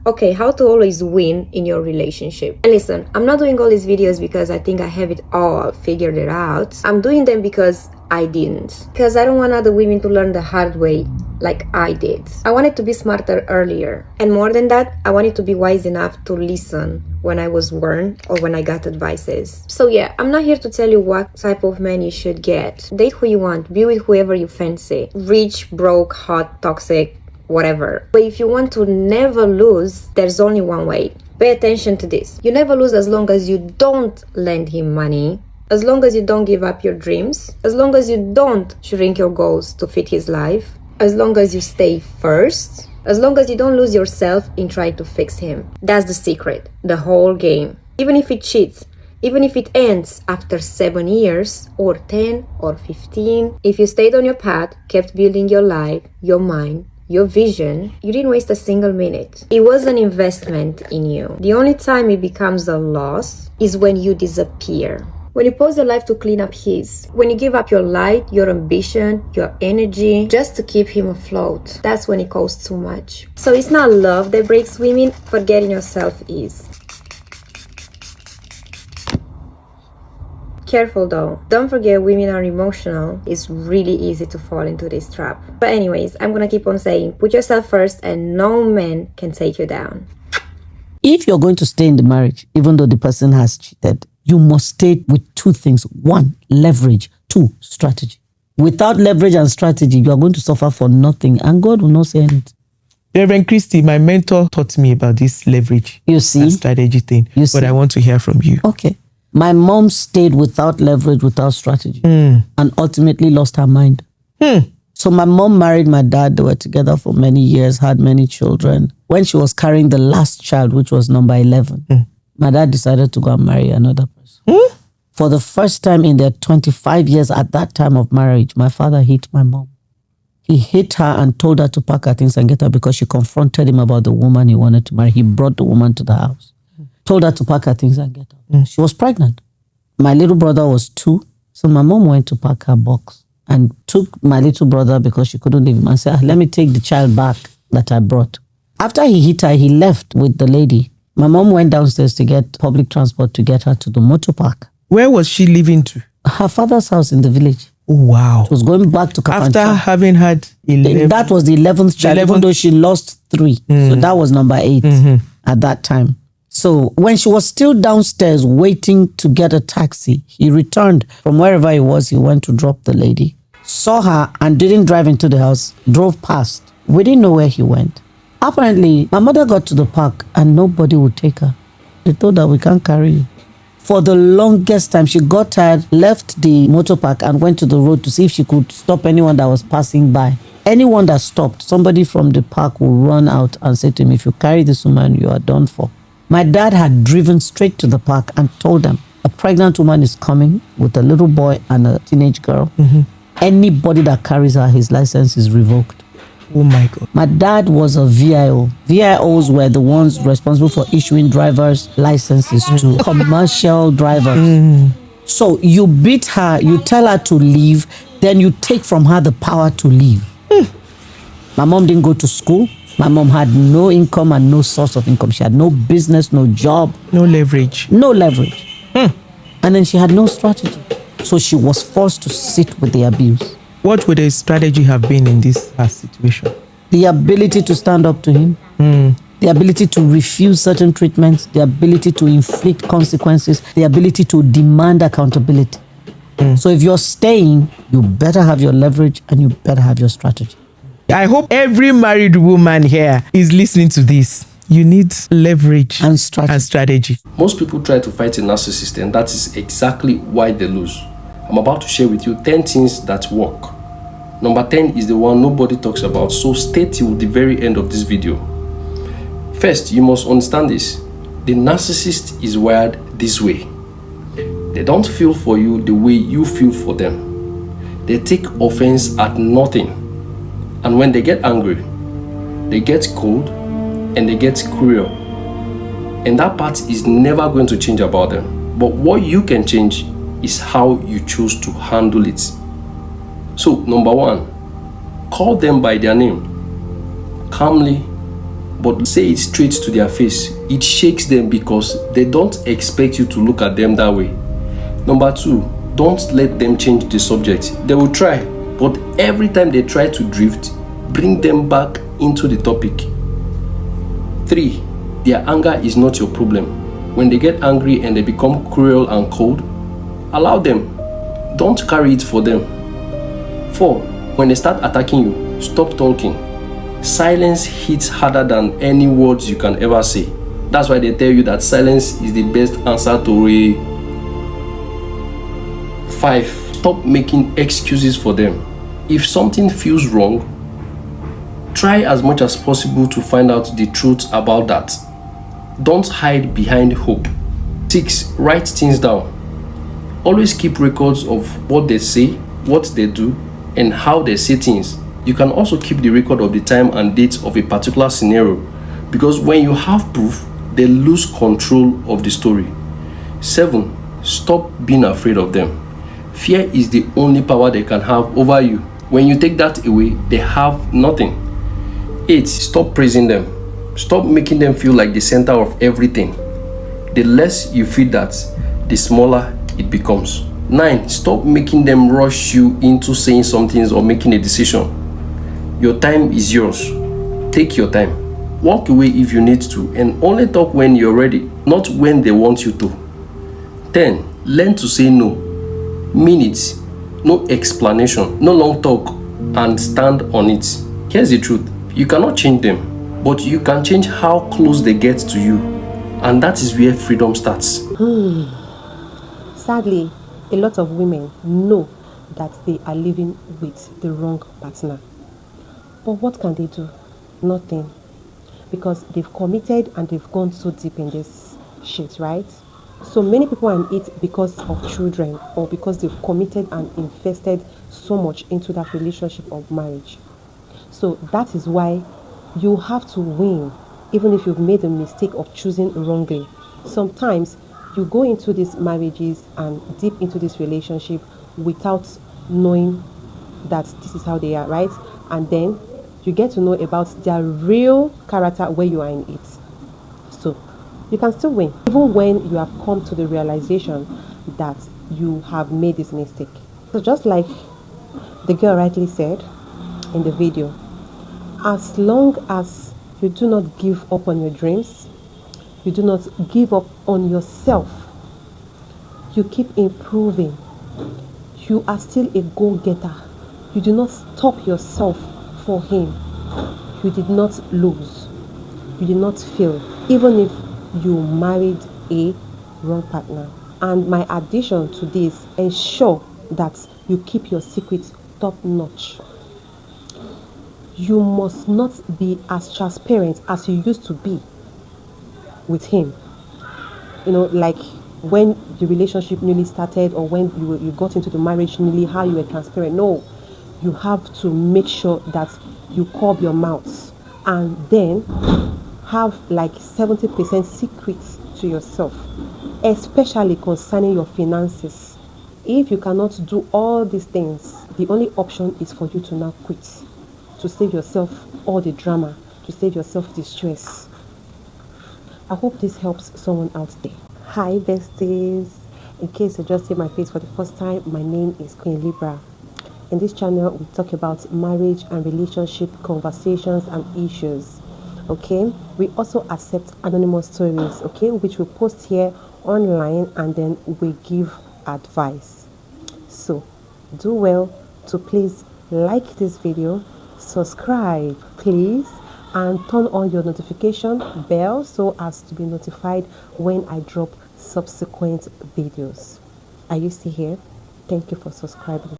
Okay, how to always win in your relationship. And listen, I'm not doing all these videos because I think I have it all figured it out. I'm doing them because I didn't. Because I don't want other women to learn the hard way like I did. I wanted to be smarter earlier. And more than that, I wanted to be wise enough to listen when I was warned or when I got advices. So yeah, I'm not here to tell you what type of man you should get. Date who you want, be with whoever you fancy. Rich, broke, hot, toxic, whatever. But if you want to never lose, there's only one way. Pay attention to this. You never lose as long as you don't lend him money, as long as you don't give up your dreams, as long as you don't shrink your goals to fit his life, as long as you stay first, as long as you don't lose yourself in trying to fix him. That's the secret, the whole game. Even if it cheats, even if it ends after 7 years or 10 or 15, if you stayed on your path, kept building your life, your mind, your vision, you didn't waste a single minute. It was an investment in you. The only time it becomes a loss is when you disappear. When you pause your life to clean up his. When you give up your light, your ambition, your energy, just to keep him afloat. That's when it costs too much. So it's not love that breaks women, forgetting yourself is. Careful though. Don't forget women are emotional. It's really easy to fall into this trap. But anyways, I'm gonna keep on saying, put yourself first and no man can take you down. If you're going to stay in the marriage, even though the person has cheated, you must stay with 2 things. 1, leverage. 2, strategy. Without leverage and strategy, you are going to suffer for nothing and God will not say anything. Reverend Christy, my mentor taught me about this leverage and strategy thing, but I want to hear from you. Okay. My mom stayed without leverage, without strategy, and ultimately lost her mind. So my mom married my dad. They were together for many years, had many children. When she was carrying the last child, which was number 11, my dad decided to go and marry another person. For the first time in their 25 years at that time of marriage, my father hit my mom. He hit her and told her to pack her things and get her because she confronted him about the woman he wanted to marry. He brought the woman to the house. Told her to pack her things and get her. She was pregnant. My little brother was 2. So my mom went to pack her box and took my little brother because she couldn't leave him and said, let me take the child back that I brought. After he hit her, he left with the lady. My mom went downstairs to get public transport to get her to the motor park. Where was she living to? Her father's house in the village. Wow. She was going back to Kafancha. After having had 11. That was the 11th child, even though she lost 3. So that was number 8 at that time. So when she was still downstairs waiting to get a taxi, he returned from wherever he was. He went to drop the lady, saw her and didn't drive into the house, drove past. We didn't know where he went. Apparently, my mother got to the park and nobody would take her. They told her, we can't carry you. For the longest time, she got tired, left the motor park and went to the road to see if she could stop anyone that was passing by. Anyone that stopped, somebody from the park would run out and say to him, if you carry this woman, you are done for. My dad had driven straight to the park and told them, a pregnant woman is coming with a little boy and a teenage girl. Anybody that carries her, his license is revoked. Oh my God. My dad was a VIO. VIOs were the ones responsible for issuing driver's licenses to commercial drivers. So you beat her, you tell her to leave, then you take from her the power to leave. My mom didn't go to school. My mom had no income and no source of income. She had no business, no job. No leverage. No leverage. And then she had no strategy. So she was forced to sit with the abuse. What would a strategy have been in this situation? The ability to stand up to him. The ability to refuse certain treatments. The ability to inflict consequences. The ability to demand accountability. So if you're staying, you better have your leverage and you better have your strategy. I hope every married woman here is listening to this. You need leverage and strategy. Most people try to fight a narcissist, and that is exactly why they lose. I'm about to share with you 10 things that work. Number 10 is the one nobody talks about, so stay till the very end of this video. First, you must understand this. The narcissist is wired this way. They don't feel for you the way you feel for them. They take offense at nothing. And when they get angry, they get cold and they get cruel. And that part is never going to change about them. But what you can change is how you choose to handle it. So, number 1, call them by their name. Calmly, but say it straight to their face, it shakes them because they don't expect you to look at them that way. Number 2, don't let them change the subject. They will try, but every time they try to drift, bring them back into the topic. 3, their anger is not your problem. When they get angry and they become cruel and cold, allow them. Don't carry it for them. 4, when they start attacking you, stop talking. Silence hits harder than any words you can ever say. That's why they tell you that silence is the best answer to a 5, stop making excuses for them. If something feels wrong, try as much as possible to find out the truth about that. Don't hide behind hope. 6, write things down. Always keep records of what they say, what they do, and how they say things. You can also keep the record of the time and date of a particular scenario, because when you have proof, they lose control of the story. 7, stop being afraid of them. Fear is the only power they can have over you. When you take that away, they have nothing. 8, stop praising them. Stop making them feel like the center of everything. The less you feel that, the smaller it becomes. 9, stop making them rush you into saying some things or making a decision. Your time is yours. Take your time. Walk away if you need to, and only talk when you're ready, not when they want you to. 10, learn to say no. Mean it. No explanation, no long talk, and stand on it. Here's the truth. You cannot change them, but you can change how close they get to you. And that is where freedom starts. Sadly, a lot of women know that they are living with the wrong partner. But what can they do? Nothing. Because they've committed and they've gone so deep in this shit, right? So many people are in it because of children, or because they've committed and invested so much into that relationship of marriage. So that is why you have to win, even if you've made a mistake of choosing wrongly. Sometimes you go into these marriages and deep into this relationship without knowing that this is how they are, right? And then you get to know about their real character where you are in it. So you can still win, even when you have come to the realization that you have made this mistake. So just like the girl rightly said in the video, as long as you do not give up on your dreams, you do not give up on yourself, you keep improving, you are still a go-getter, you do not stop yourself for him, you did not lose, you did not fail, even if you married a wrong partner. And my addition to this, ensure that you keep your secrets top notch. You must not be as transparent as you used to be with him. You know, like when the relationship newly started, or when you got into the marriage newly, how you were transparent. No, you have to make sure that you curb your mouth, and then have like 70% secrets to yourself, especially concerning your finances. If you cannot do all these things, the only option is for you to now quit, to save yourself all the drama, to save yourself the stress. I hope this helps someone out there. Hi besties, in case you just see my face for the first time, my name is Queen Libra. In this channel we talk about marriage and relationship conversations and issues. Okay, we also accept anonymous stories, okay, which we post here online, and then we give advice. So do well to please like this video, subscribe please, and turn on your notification bell so as to be notified when I drop subsequent videos. Are you still here? Thank you for subscribing.